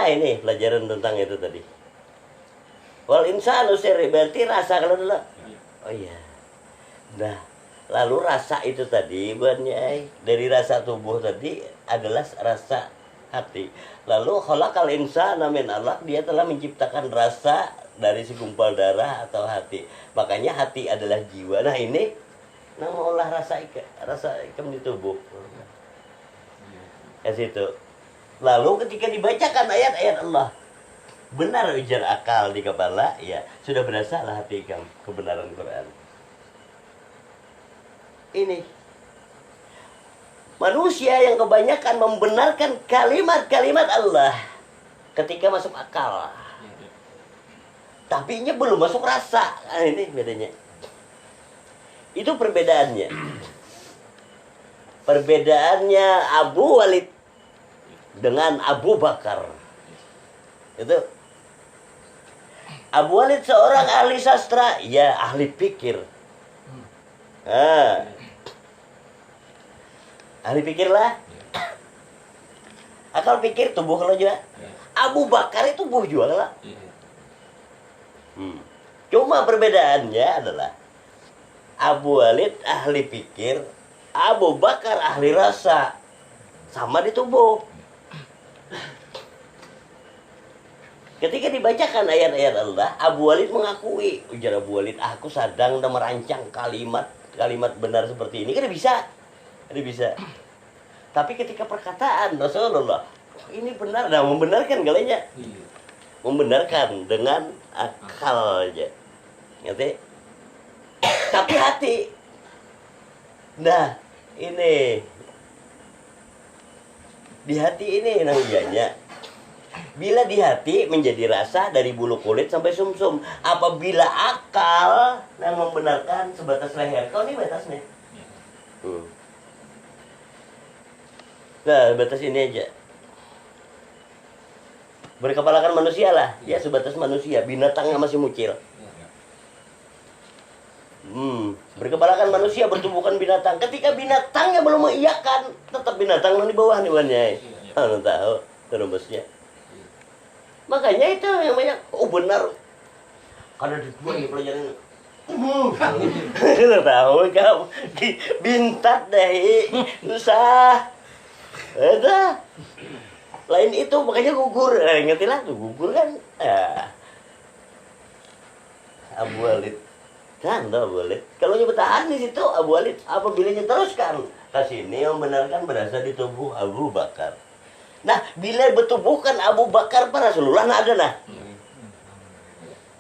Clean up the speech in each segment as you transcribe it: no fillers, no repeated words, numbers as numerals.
Nah ini pelajaran tentang itu tadi. Wal insanu sirri, berarti rasa kalau dulu. Oh iya. Nah, lalu rasa itu tadi buatnya dari rasa tubuh tadi adalah rasa hati. Lalu khalaqal insana min alaq, dia telah menciptakan rasa dari segumpal darah atau hati. Makanya hati adalah jiwa. Nah ini nama olah rasa ikam di tubuh. Ke situ. Lalu ketika dibacakan ayat-ayat Allah, benar ujar akal di kepala, ya sudah berasa lah hati ikam kebenaran Quran. Ini manusia yang kebanyakan membenarkan kalimat-kalimat Allah ketika masuk akal, tapi belum masuk rasa. Nah, ini bedanya. Itu perbedaannya. Perbedaannya Abu Walid dengan Abu Bakar. Itu Abu Walid seorang ahli sastra, ya ahli pikir. Ahli pikir lah. Akal pikir tubuh kalau juga. Abu Bakar itu tubuh juga lah. Cuma perbedaannya adalah Abu Walid ahli pikir, Abu Bakar ahli rasa. Sama di tubuh. Ketika dibacakan ayat-ayat Allah, Abu Walid mengakui, ujar Abu Walid, aku sedang merancang kalimat benar seperti ini. Kan bisa. Tapi ketika perkataan Rasulullah, ini benar, nah membenarkan kalinya. Membenarkan dengan akal aja. Ngerti? Tapi hati. Nah, ini di hati ini namanya. Bila di hati menjadi rasa dari bulu kulit sampai sumsum. Apabila akal yang membenarkan sebatas leher. Kau ini batasnya. Nah, batas ini aja. Berkepalakan manusia lah. Ya sebatas manusia. Binatangnya masih mucil. Berkepalakan manusia, bertubuhkan binatang. Ketika binatangnya belum mengiyakan, tetap binatang di bawah nih banyak. Anu tahu terusnya. Makanya itu yang banyak. Oh benar. Karena di dua nih pelajaran. Lu tahu kamu bintat deh. Susah. Ada. Lain itu makanya gugur. Ngerti lah tuh gugur kan. Abu Walid. Kan Abu Walid. Kalau dia bertahan di situ Abu Walid, apabila teruskan ke sini membenarkan berasal di tubuh Abu Bakar. Nah, bila bertubuhkan Abu Bakar para Rasulullah nah ada nah.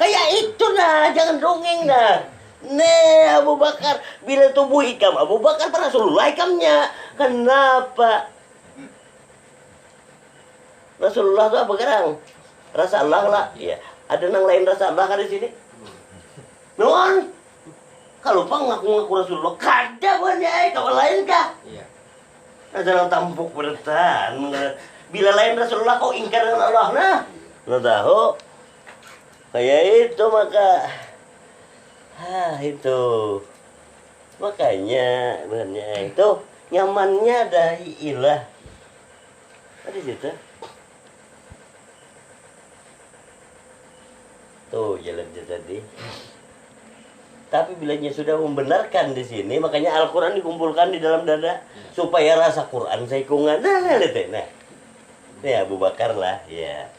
Kayak itu nah, jangan dongeng nah. Nih Abu Bakar bila tubuh ikam Abu Bakar para Rasulullah ikamnya. Kenapa? Rasulullah itu apa sekarang? Rasa Allah lah. Iya. Ada nang lain rasa Allah kan di sini? Non. Kalau pang ngaku Rasulullah kada banyak kawan lain kah? Iya. Nah, jangan tampuk bertahan. Bila lain Rasulullah kau ingkar dengan Allah nah. Lo tahu? Kayak itu maka itu. Makanya benernya itu nyamannya dari ilah. Ada situ. Tuh jalannya tadi. Tapi bilanya sudah membenarkan di sini, makanya Al-Quran dikumpulkan di dalam dada supaya rasa Quran seikungan. Nah, lihat nah. Ini Abu Bakar lah, ya.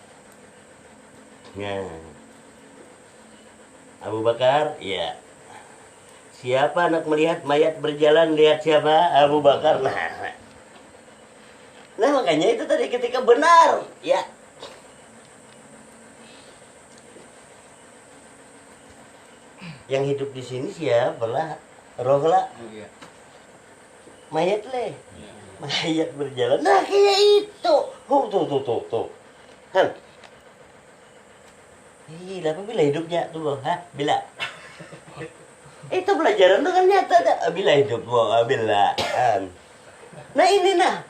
Nah. Abu Bakar, ya. Siapa anak melihat mayat berjalan, lihat siapa? Abu Bakar. Nah, makanya itu tadi ketika benar, ya. Yang hidup di sini siapa lah? Roh lah. Mayat leh. Mayat berjalan. Nah kayak itu. Tuh. Han. Gila, apa bila hidupnya tuh? Hah? Bila? Itu pelajaran tuh kan nyata dah. Bila hidup bila. Nah ini nah.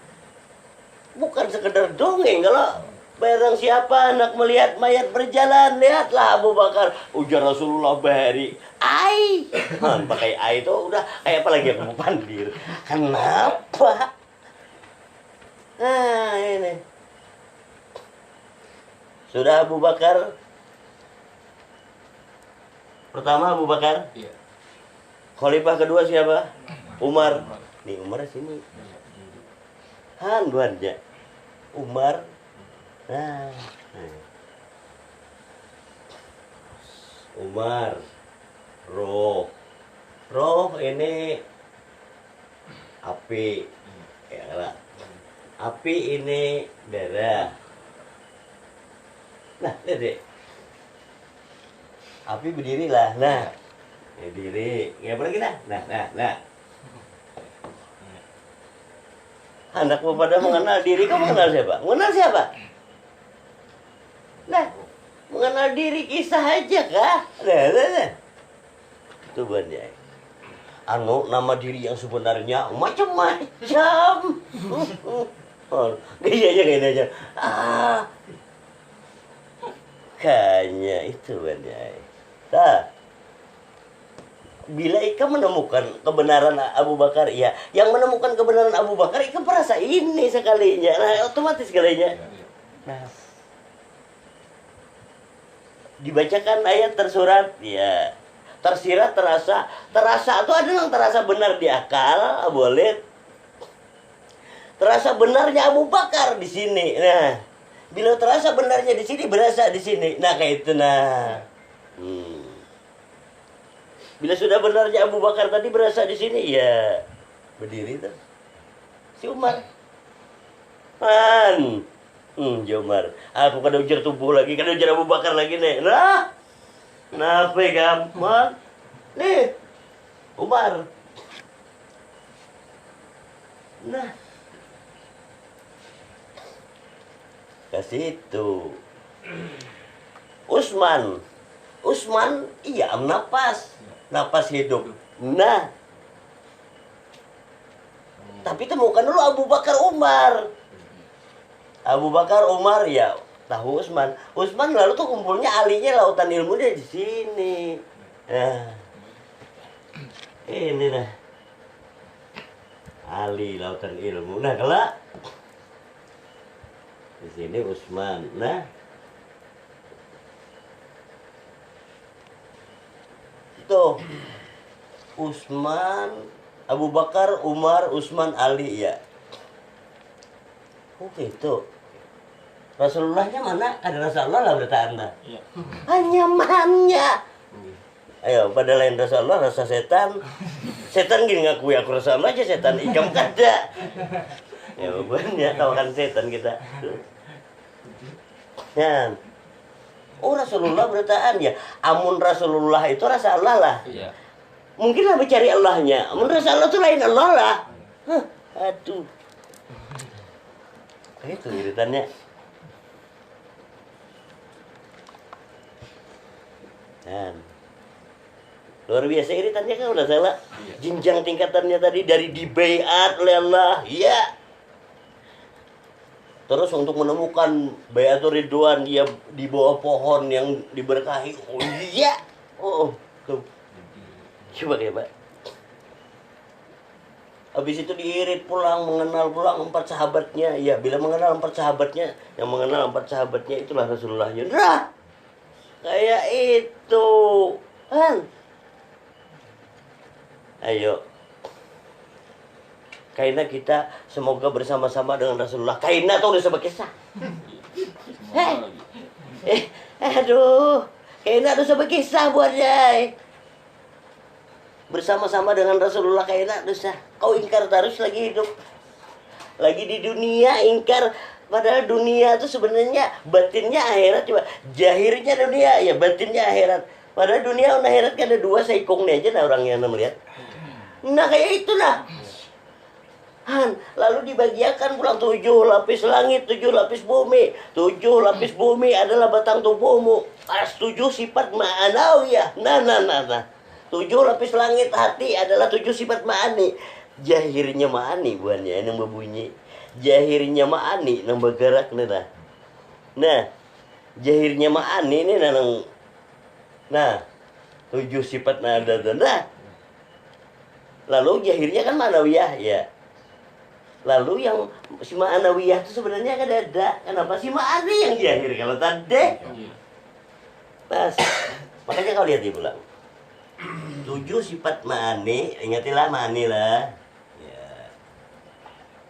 Bukan sekedar dongeng kalau barang siapa anak melihat mayat berjalan, lihatlah Abu Bakar. Ujar Rasulullah bahari. Ai. Pakai ai itu udah kayak apa lagi aku pandir. Kenapa? Nah ini. Sudah Abu Bakar. Pertama Abu Bakar. Iya. Khalifah kedua siapa? Umar. Nih Umar sini. Han buannya. Umar. Nah. Umar. Roh ini api. Ya lah. Api ini darah. Nah, lihat deh. Api berdirilah. Nah. Berdiri. Ya pergi dah. Nah. Anakmu pada mengenal diri, kamu mengenal siapa? Mengenal siapa? Nah, mengenal diri kisah aja kah? Nah. Itu banyak. Nama diri yang sebenarnya macam-macam. Gini aja. Kayaknya itu banyak. Nah. Bila Ika menemukan kebenaran Abu Bakar, ya, yang menemukan kebenaran Abu Bakar, Ika merasa ini sekalinya, nah otomatis sekalinya. Nah, dibacakan ayat tersurat, ya, tersirat, terasa itu ada yang terasa benar di akal, boleh. Terasa benarnya Abu Bakar di sini, nah, bila terasa benarnya di sini, berasa di sini, nah kayak itu, nah. Bila sudah benarnya Abu Bakar tadi berasa di sini, ya berdiri tuh. Si Umar. Umar. Aku kada ujar tubuh lagi, kada ujar Abu Bakar lagi nih. Nah, kenapa gampang? Nih, Umar. Nah, kasih itu. Usman, iya napas hidup. Nah, tapi temukan dulu Abu Bakar Umar, ya tahu Usman lalu tuh kumpulnya alinya lautan ilmu dia di sini. Nah, ini nah Ali lautan ilmu. Nah kalau di sini Usman, nah tuh Usman, Abu Bakar, Umar, Usman, Ali, ya. Oh gitu. Rasulullahnya mana? Ada Rasulullah lah berarti Anda. Iya. Hanya mannya. Ayo, pada lain Rasulullah, rasa setan. Setan gini ngakui aku Rasulullah aja, setan ikam kada. Ya banyak tawakan setan kita. Kan. Oh Rasulullah bertaan ya. Amun Rasulullah itu rasa Allah lah. Iya. Mungkin lah mencari Allahnya. Amun rasa Allah itu lain Allah lah. Aduh. Itu iritannya. Dan luar biasa iritannya kan udah salah. Jenjang tingkatannya tadi dari dibaiat oleh Allah. Iya. Terus untuk menemukan Bayatul Ridwan, dia di bawah pohon yang diberkahi. Oh iya. Oh, tuh. Coba ya, Pak. Habis itu diirit pulang, mengenal pulang 4 sahabatnya. Ya, bila mengenal 4 sahabatnya, yang mengenal 4 sahabatnya itulah Rasulullahnya. Nah, kayak itu. Kan? Ayo. Karena kita semoga bersama-sama dengan Rasulullah. Karena tuh udah sebagai kisah. Aduh. Karena udah sebagai kisah buat Jai. Bersama-sama dengan Rasulullah karena dosa. Kau ingkar terus lagi hidup. Lagi di dunia ingkar. Padahal dunia itu sebenarnya batinnya akhirat. Coba jahirnya dunia, ya batinnya akhirat. Padahal dunia dan akhirat kan ada 2 saikongnya aja nah orang yang melihat. Nah kayak itu nah. Lalu dibagiakan pulang 7 lapis langit, 7 lapis bumi. 7 lapis bumi adalah batang tubuhmu. 7 sifat ma'anawiyah. Nah. 7 lapis langit hati adalah 7 sifat ma'ani. Jahirnya ma'ani buannya yang berbunyi. Jahirnya ma'ani yang bergerak nah. Nah, jahirnya ma'ani ini nah 7 sifat nada. Nah. Lalu jahirnya kan manawiyah ya. Lalu yang si ma'anawiyah itu sebenarnya kan ada. Kenapa si ma'ani yang jahir kalau tadi? Mas, makanya kau lihat dia bilang 7 sifat ma'ani, ingatilah ma'ani lah. Ya.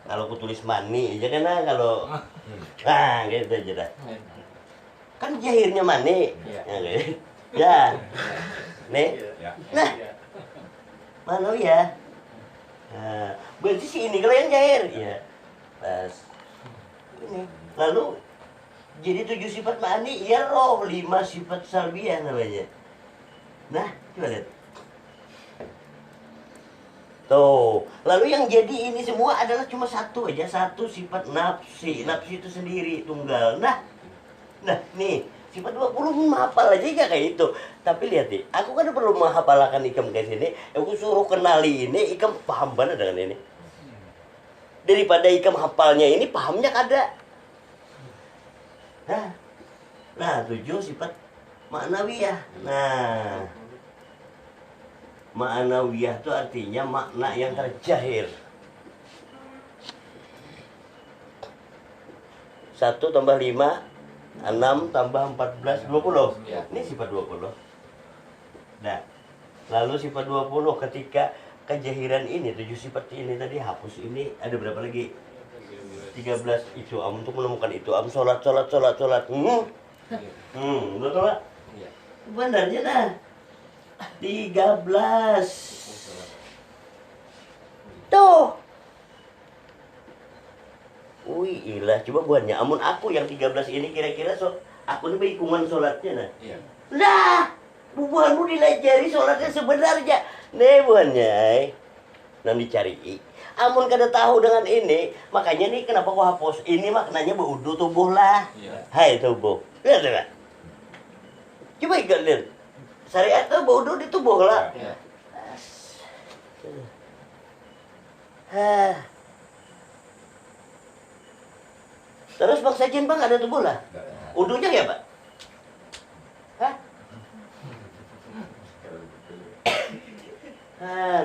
Kalau aku tulis mani aja kan lah, kalau gitu aja dah. Kan jahirnya mani. Ya. Nih. Nah. Ma'anawiyah. Nah, berarti si ini kalau yang jahir ya pas ini lalu jadi 7 sifat ma'ani ya roh 5 sifat salbiyah namanya. Nah coba lihat tuh, lalu yang jadi ini semua adalah cuma satu aja, satu sifat nafsi itu sendiri tunggal. Nah nih sifat 20 menghafal aja gak kayak itu. Tapi lihat nih, aku kan perlu menghafalkan ikam kayak sini. Aku suruh kenali ini, ikam paham banget dengan ini. Daripada ikam hafalnya ini, pahamnya kada. Nah 7 sifat ma'nawiyah. Nah, ma'nawiyah itu artinya makna yang terjahir. 1 tambah 5 6 tambah 14, 20. Ini sifat 20. Nah, lalu sifat 20 ketika kejahiran ini, 7 sifat ini tadi hapus ini, ada berapa lagi? 13 itu untuk menemukan itu sholat. Betul Pak? Benarnya dah 13. Tuh. Wih, ilah, coba buatnya. Amun aku yang 13 ini kira-kira aku ini hitungan sholatnya nah. Iya. Nah, buanmu dilajari sholatnya sebenarnya. Nih buannya, nanti dicari. Amun kada tahu dengan ini, makanya nih kenapa aku hapus. Ini maknanya berwudu tubuh lah. Iya. Hai tubuh. Lihat tak? Coba ingat lihat. Syariat tuh berwudu di tubuh lah. Iya. Terus Bang Sajen Bang ada tubuh lah. Udunya ya Pak?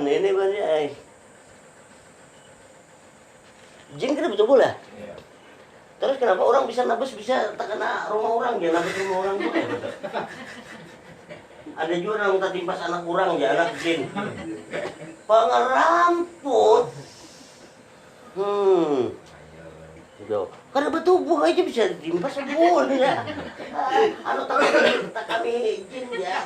Ini banyak. Jin kena betul lah. Terus kenapa orang bisa nabas bisa terkena rumah orang dia nabas rumah orang juga ya? Ada juga yang tak timpas anak orang ya anak jin. Pengeramput. Gitu. Karena bertubuh aja bisa ditimpas semua ya. Anu tak kami jin ya.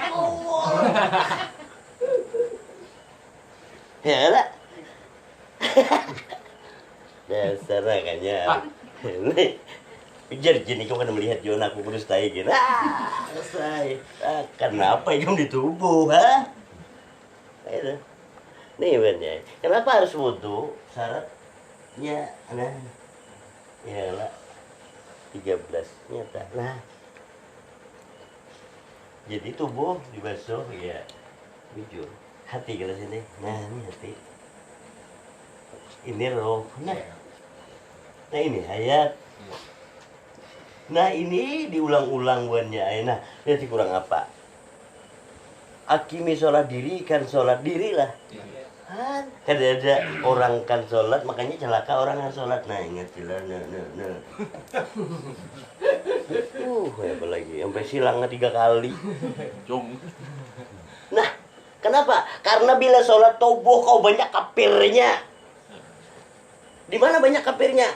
Ya lah. Dasar kayaknya. Ini pijar jin itu kan melihat Jona aku kurus tai gitu. Selesai. Kenapa itu di tubuh, ha? Itu. Nih bener. Kenapa harus wudu? Syaratnya nah. Ya lah 13 nyata. Nah. Jadi tubuh dibasuh ya jujur. Hati kalau sini. Nah, ini hati. Ini roh. Nah ini ayat. Nah ini diulang-ulang buannya. Nah, nanti kurang apa? Akimi sholat diri kan sholat diri lah. Kan ada orang kan sholat, makanya celaka orang yang sholat. Nah ingat jelas, nah. Apa lagi? Sampai silangnya 3 kali. Nah, kenapa? Karena bila sholat tubuh kau banyak kafirnya. Di mana banyak kafirnya?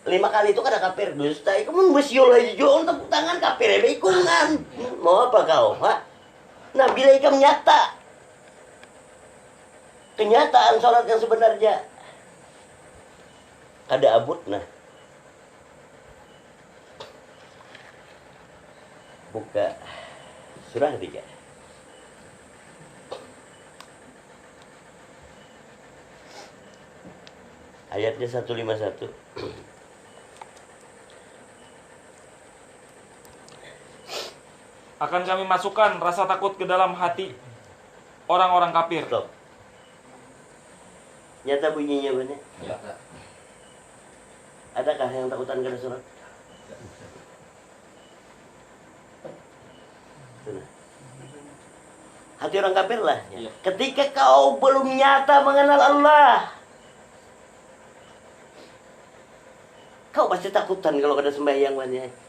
5 kali itu kan ada kafir dusta. Kamu bersiul aja juga untuk tangan kafir ikungan. Mau apa kau? Ha? Nah, bila ikam nyata kenyataan sholat yang sebenarnya ada abut. Nah, buka surah 3. Ayatnya 151. Akan kami masukkan rasa takut ke dalam hati orang-orang kafir. Stop. Nyata bunyinya benar? Nyata. Adakah yang takutan karena surat? Hati orang kafir lah. Iya. Ketika kau belum nyata mengenal Allah, Kau pasti takutan kalau ada sembahyang Buan Nyai.